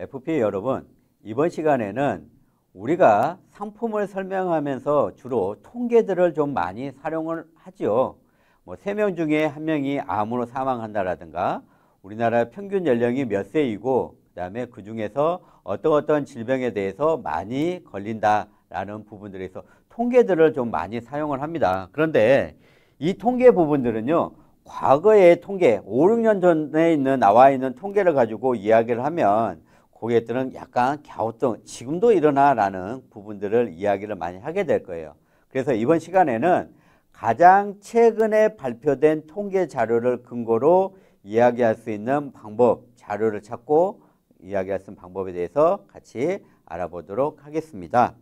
FP 여러분, 이번 시간에는 우리가 상품을 설명하면서 주로 통계들을 좀 많이 활용을 하죠. 뭐 3명 중에 1명이 암으로 사망한다라든가, 우리나라 평균 연령이 몇 세이고, 그 다음에 그 중에서 어떤 질병에 대해서 많이 걸린다라는 부분들에서 통계들을 좀 많이 사용을 합니다. 그런데 이 통계 부분들은요, 과거의 통계, 5, 6년 전에 나와 있는 통계를 가지고 이야기를 하면 고객들은 약간 갸우뚱, 지금도 일어나라는 부분들을 이야기를 많이 하게 될 거예요. 그래서 이번 시간에는 가장 최근에 발표된 통계 자료를 근거로 이야기할 수 있는 방법, 자료를 찾고 이야기할 수 있는 방법에 대해서 같이 알아보도록 하겠습니다.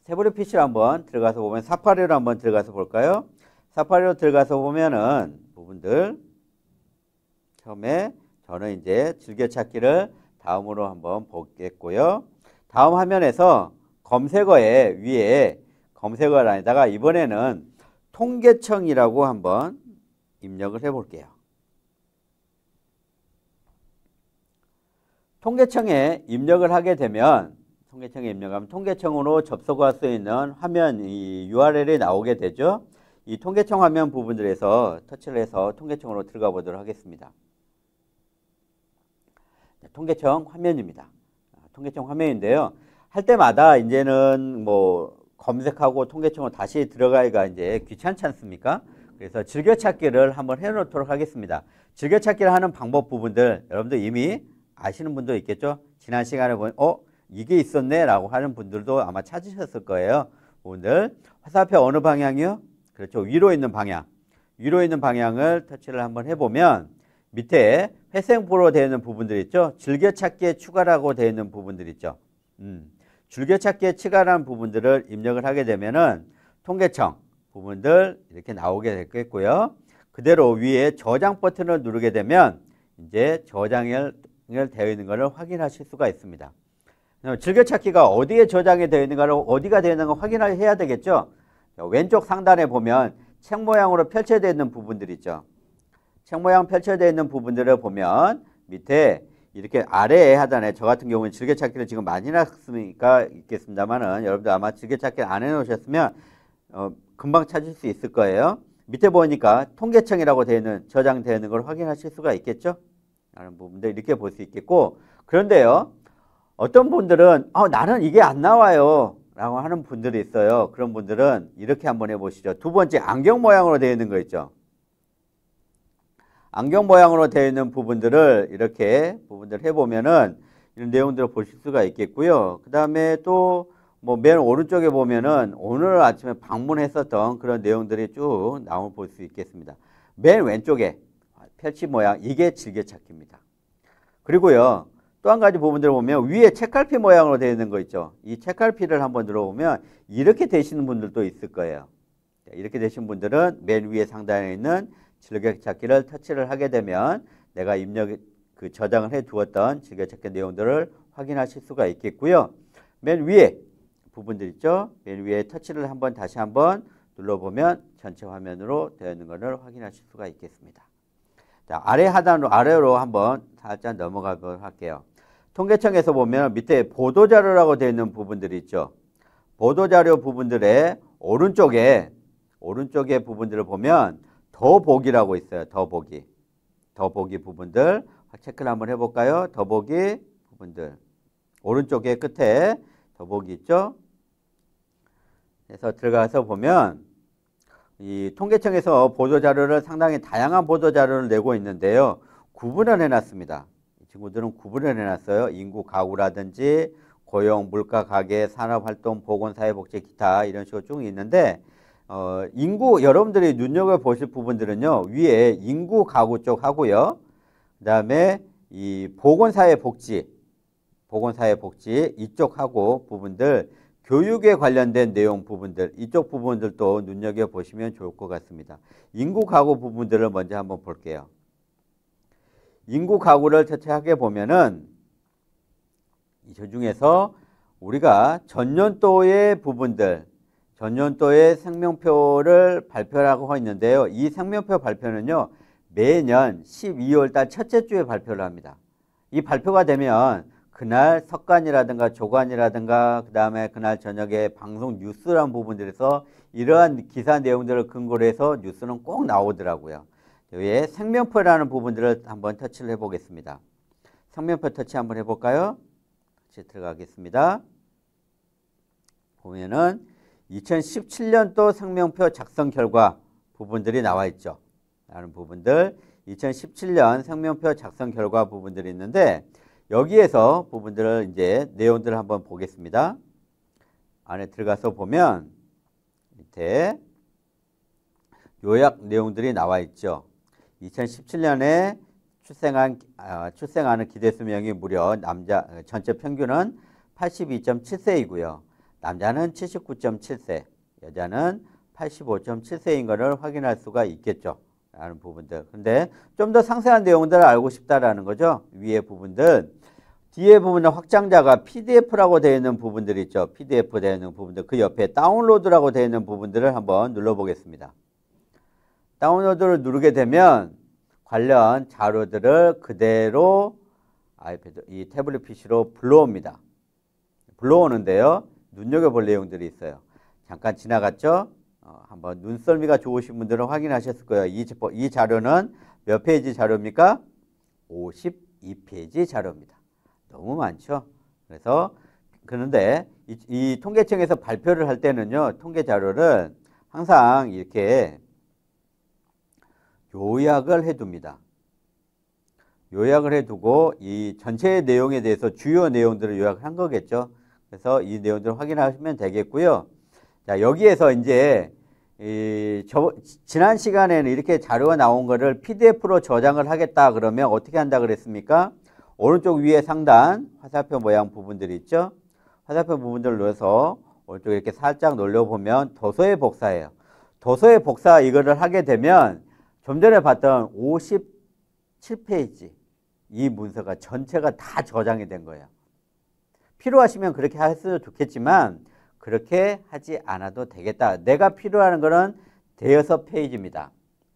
태블릿 PC로 한번 들어가서 보면, 사파리로 한번 들어가서 볼까요? 사파리로 들어가서 보면은 부분들, 처음에 저는 이제 즐겨찾기를 다음으로 한번 보겠고요. 다음 화면에서 검색어에 위에 검색어란에다가 이번에는 통계청이라고 한번 입력을 해 볼게요. 통계청에 입력을 하게 되면, 통계청에 입력하면 통계청으로 접속할 수 있는 화면, 이 URL이 나오게 되죠. 이 통계청 화면 부분들에서 터치를 해서 통계청으로 들어가 보도록 하겠습니다. 통계청 화면입니다. 통계청 화면인데요. 할 때마다 이제는 뭐 검색하고 통계청으로 다시 들어가기가 이제 귀찮지 않습니까? 그래서 즐겨찾기를 한번 해 놓도록 하겠습니다. 즐겨찾기를 하는 방법 부분들 여러분들 이미 아시는 분도 있겠죠? 지난 시간에 보면 이게 있었네 라고 하는 분들도 아마 찾으셨을 거예요. 분들 화살표 어느 방향이요? 그렇죠. 위로 있는 방향. 위로 있는 방향을 터치를 한번 해보면 밑에 회색으로 되어 있는 부분들 있죠. 즐겨찾기에 추가라고 되어 있는 부분들 있죠. 즐겨찾기에 추가라는 부분들을 입력을 하게 되면은 통계청 부분들 이렇게 나오게 되겠고요. 그대로 위에 저장 버튼을 누르게 되면 이제 저장이 되어 있는 것을 확인하실 수가 있습니다. 즐겨찾기가 어디에 저장이 되어 있는가를, 어디가 되어 있는가 확인을 해야 되겠죠. 왼쪽 상단에 보면 책 모양으로 펼쳐져 있는 부분들 있죠. 책 모양 펼쳐져 있는 부분들을 보면 밑에 이렇게 아래에 하단에, 저 같은 경우는 즐겨찾기를 지금 많이 해놨으니까 있겠습니다만은 여러분들 아마 즐겨찾기를 안 해놓으셨으면 금방 찾을 수 있을 거예요. 밑에 보니까 통계청이라고 되어 있는, 저장되어 있는 걸 확인하실 수가 있겠죠. 라는 부분들 이렇게 볼 수 있겠고, 그런데요, 어떤 분들은 나는 이게 안 나와요 라고 하는 분들이 있어요. 그런 분들은 이렇게 한번 해보시죠. 두 번째, 안경 모양으로 되어 있는 거 있죠. 안경 모양으로 되어 있는 부분들을 이렇게 부분들 해보면은 이런 내용들을 보실 수가 있겠고요. 그 다음에 또 뭐 맨 오른쪽에 보면은 오늘 아침에 방문했었던 그런 내용들이 쭉 나오면 볼 수 있겠습니다. 맨 왼쪽에 펼치 모양, 이게 즐겨찾기입니다. 그리고요, 또 한 가지 부분들을 보면 위에 책갈피 모양으로 되어 있는 거 있죠. 이 책갈피를 한번 들어보면 이렇게 되시는 분들도 있을 거예요. 이렇게 되신 분들은 맨 위에 상단에 있는 즐겨찾기를 터치를 하게 되면 내가 저장을 해 두었던 즐겨찾기 내용들을 확인하실 수가 있겠고요. 맨 위에 부분들 있죠. 맨 위에 터치를 다시 한번 눌러보면 전체 화면으로 되어 있는 것을 확인하실 수가 있겠습니다. 자, 아래 하단으로, 아래로 한번 살짝 넘어가도록 할게요. 통계청에서 보면 밑에 보도자료라고 되어 있는 부분들이 있죠. 보도자료 부분들의 오른쪽에 부분들을 보면 더보기라고 있어요. 더보기 부분들 체크를 한번 해볼까요? 더보기 부분들 오른쪽에 끝에 더보기 있죠. 그래서 들어가서 보면 이 통계청에서 보도자료를 상당히 다양한 보도자료를 내고 있는데요. 구분을 해놨습니다. 이 친구들은 구분을 해놨어요. 인구 가구라든지 고용, 물가, 가계, 산업활동, 보건사회복지, 기타 이런 식으로 쭉 있는데 인구, 여러분들이 눈여겨보실 부분들은요, 위에 인구 가구 쪽 하고요. 그 다음에 이 보건사회복지 이쪽 하고 부분들, 교육에 관련된 내용 부분들, 이쪽 부분들도 눈여겨보시면 좋을 것 같습니다. 인구 가구 부분들을 먼저 한번 볼게요. 인구 가구를 터치하게 보면은 저 중에서 우리가 전년도의 부분들, 전년도의 생명표를 발표하고 하고 있는데요. 이 생명표 발표는요, 매년 12월 달 첫째 주에 발표를 합니다. 이 발표가 되면 그날 석관이라든가 조간이라든가 그 다음에 그날 저녁에 방송 뉴스라는 부분들에서 이러한 기사 내용들을 근거로 해서 뉴스는 꼭 나오더라고요. 여기에 생명표라는 부분들을 한번 터치를 해보겠습니다. 생명표 터치 한번 해볼까요? 터치 들어가겠습니다. 보면은 2017년도 생명표 작성 결과 부분들이 나와 있죠. 라는 부분들 2017년 생명표 작성 결과 부분들이 있는데 여기에서 부분들을 이제 내용들을 한번 보겠습니다. 안에 들어가서 보면 밑에 요약 내용들이 나와 있죠. 2017년에 출생하는 기대 수명이 무려 남자 전체 평균은 82.7세이고요. 남자는 79.7세, 여자는 85.7세인 것을 확인할 수가 있겠죠. 라는 부분들. 근데 좀 더 상세한 내용들을 알고 싶다라는 거죠. 위에 부분들. 뒤에 부분은 확장자가 PDF라고 되어 있는 부분들이 있죠. PDF 되어 있는 부분들. 그 옆에 다운로드라고 되어 있는 부분들을 한번 눌러보겠습니다. 다운로드를 누르게 되면 관련 자료들을 그대로 아이패드, 이 태블릿 PC로 불러옵니다. 불러오는데요. 눈여겨볼 내용들이 있어요. 잠깐 지나갔죠? 한번 눈썰미가 좋으신 분들은 확인하셨을 거예요. 이 자료는 몇 페이지 자료입니까? 52페이지 자료입니다. 너무 많죠? 그런데 이 통계청에서 발표를 할 때는요, 통계 자료를 항상 이렇게 요약을 해둡니다. 요약을 해두고 이 전체 내용에 대해서 주요 내용들을 요약한 거겠죠. 그래서 이 내용들을 확인하시면 되겠고요. 자, 여기에서 이제 지난 시간에는 이렇게 자료가 나온 거를 PDF로 저장을 하겠다 그러면 어떻게 한다 그랬습니까? 오른쪽 위에 상단 화살표 모양 부분들이 있죠. 화살표 부분들을 눌러서 오른쪽 이렇게 살짝 눌러보면 도서의 복사예요. 도서의 복사 이거를 하게 되면 좀 전에 봤던 57페이지 이 문서가 전체가 다 저장이 된 거예요. 필요하시면 그렇게 했으면 좋겠지만 그렇게 하지 않아도 되겠다. 내가 필요한 거는 대여섯 페이지입니다.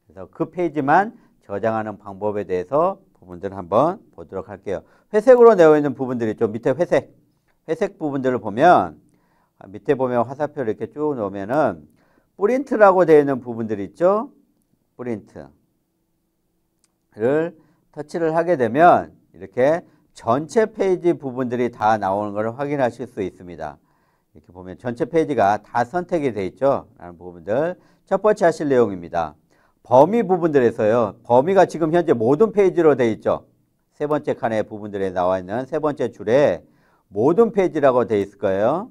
그래서 그 페이지만 저장하는 방법에 대해서 부분들을 한번 보도록 할게요. 회색으로 되어 있는 부분들이 있죠. 밑에 회색 부분들을 보면 밑에 보면 화살표를 이렇게 쭉 놓으면은 프린트라고 되어 있는 부분들이 있죠. 프린트를 터치를 하게 되면 이렇게 전체 페이지 부분들이 다 나오는 것을 확인하실 수 있습니다. 이렇게 보면 전체 페이지가 다 선택이 되어 있죠. 라는 부분들. 첫 번째 하실 내용입니다. 범위 부분들에서요. 범위가 지금 현재 모든 페이지로 되어 있죠. 세 번째 칸의 부분들에 나와 있는 세 번째 줄에 모든 페이지라고 되어 있을 거예요.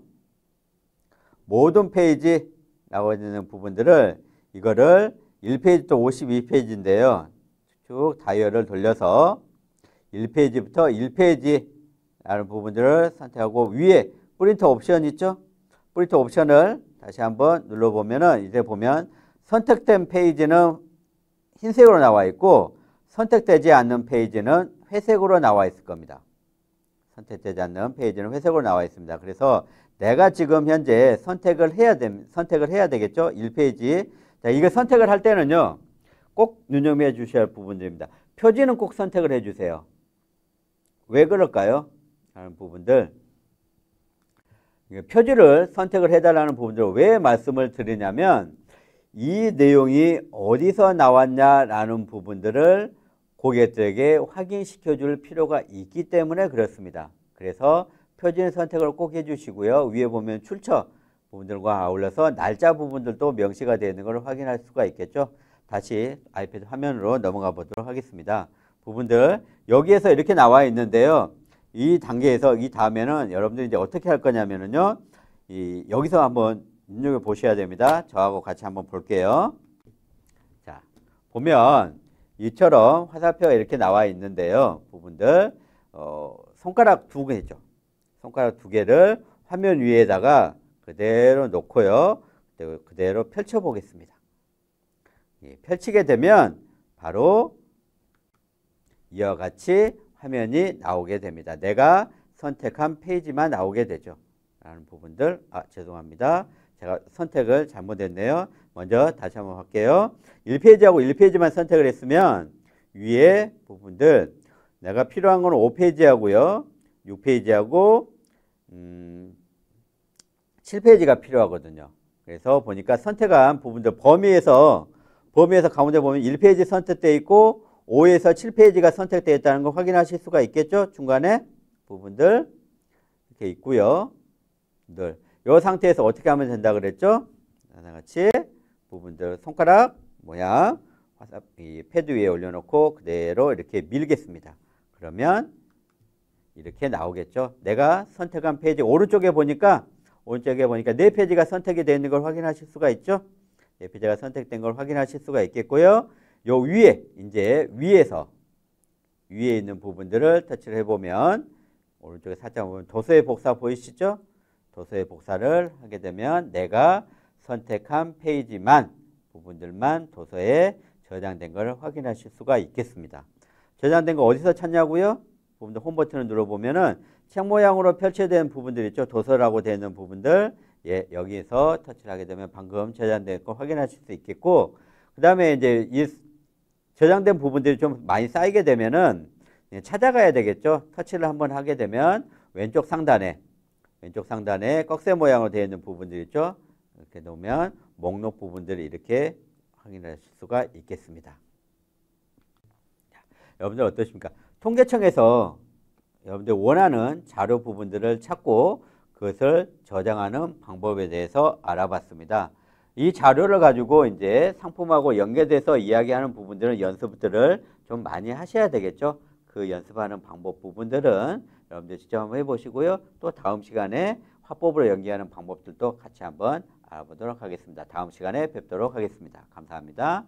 모든 페이지라고 되는 부분들을 이거를 1페이지부터 52페이지인데요. 쭉 다이얼을 돌려서 1페이지부터 1페이지라는 부분들을 선택하고 위에 프린트 옵션 있죠? 프린트 옵션을 다시 한번 눌러보면은 이제 보면 선택된 페이지는 흰색으로 나와 있고 선택되지 않는 페이지는 회색으로 나와 있을 겁니다. 선택되지 않는 페이지는 회색으로 나와 있습니다. 그래서 내가 지금 현재 선택을 해야 되겠죠? 1페이지. 자, 이거 선택을 할 때는요. 꼭 눈여겨 주셔야 할 부분들입니다. 표지는 꼭 선택을 해 주세요. 왜 그럴까요? 하는 부분들. 표지를 선택을 해달라는 부분들을 왜 말씀을 드리냐면 이 내용이 어디서 나왔냐라는 부분들을 고객들에게 확인시켜 줄 필요가 있기 때문에 그렇습니다. 그래서 표지 선택을 꼭 해주시고요. 위에 보면 출처 부분들과 아울러서 날짜 부분들도 명시가 되어 있는 걸 확인할 수가 있겠죠. 다시 아이패드 화면으로 넘어가 보도록 하겠습니다. 부분들 여기에서 이렇게 나와 있는데요. 이 단계에서 이 다음에는 여러분들이 이제 어떻게 할 거냐면요. 여기서 한번 눈여겨 보셔야 됩니다. 저하고 같이 한번 볼게요. 자, 보면 이처럼 화살표가 이렇게 나와 있는데요. 부분들 손가락 두 개죠. 손가락 두 개를 화면 위에다가 그대로 놓고요. 그대로 펼쳐 보겠습니다. 펼치게 되면 바로 이와 같이 화면이 나오게 됩니다. 내가 선택한 페이지만 나오게 되죠. 라는 부분들, 죄송합니다. 제가 선택을 잘못했네요. 먼저 다시 한번 할게요. 1페이지하고 1페이지만 선택을 했으면 위에 부분들 내가 필요한 건 5페이지하고요. 6페이지하고 7페이지가 필요하거든요. 그래서 보니까 선택한 부분들 범위에서 가운데 보면 1페이지 선택되어 있고 5에서 7페이지가 선택되어 있다는 걸 확인하실 수가 있겠죠. 중간에 부분들 이렇게 있고요. 이 상태에서 어떻게 하면 된다 그랬죠? 하나같이 부분들 손가락 모양 이 패드 위에 올려놓고 그대로 이렇게 밀겠습니다. 그러면 이렇게 나오겠죠. 내가 선택한 페이지 오른쪽에 보니까 4페이지가 선택이 되어 있는 걸 확인하실 수가 있죠. 4페이지가 선택된 걸 확인하실 수가 있겠고요. 요 위에 이제 위에 있는 부분들을 터치를 해보면 오른쪽에 살짝 보면 도서의 복사 보이시죠? 도서의 복사를 하게 되면 내가 선택한 페이지만 부분들만 도서에 저장된 걸 확인하실 수가 있겠습니다. 저장된 거 어디서 찾냐고요? 부분들 홈 버튼을 눌러보면은 책 모양으로 표시된 부분들 있죠. 도서라고 되어 있는 부분들 여기에서 터치를 하게 되면 방금 저장된 걸 확인하실 수 있겠고, 그 다음에 이제 이 저장된 부분들이 좀 많이 쌓이게 되면은 찾아가야 되겠죠. 터치를 한번 하게 되면 왼쪽 상단에 꺽쇠 모양으로 되어 있는 부분들 있죠. 이렇게 놓으면 목록 부분들을 이렇게 확인하실 수가 있겠습니다. 자, 여러분들 어떠십니까? 통계청에서 여러분들 원하는 자료 부분들을 찾고 그것을 저장하는 방법에 대해서 알아봤습니다. 이 자료를 가지고 이제 상품하고 연계돼서 이야기하는 부분들은 연습들을 좀 많이 하셔야 되겠죠. 그 연습하는 방법 부분들은 여러분들 직접 한번 해보시고요. 또 다음 시간에 화법으로 연기하는 방법들도 같이 한번 알아보도록 하겠습니다. 다음 시간에 뵙도록 하겠습니다. 감사합니다.